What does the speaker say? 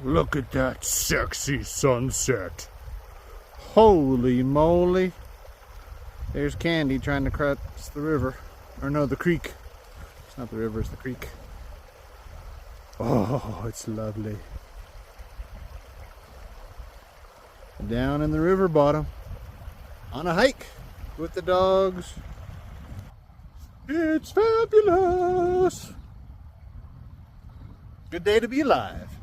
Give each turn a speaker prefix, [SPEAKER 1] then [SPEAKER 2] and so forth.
[SPEAKER 1] Look at that sexy sunset. Holy moly. There's Candy trying to cross the river. Or no, the creek. It's not the river, it's the creek. Oh, it's lovely. Down in the river bottom. On a hike with the dogs. It's fabulous. Good day to be alive.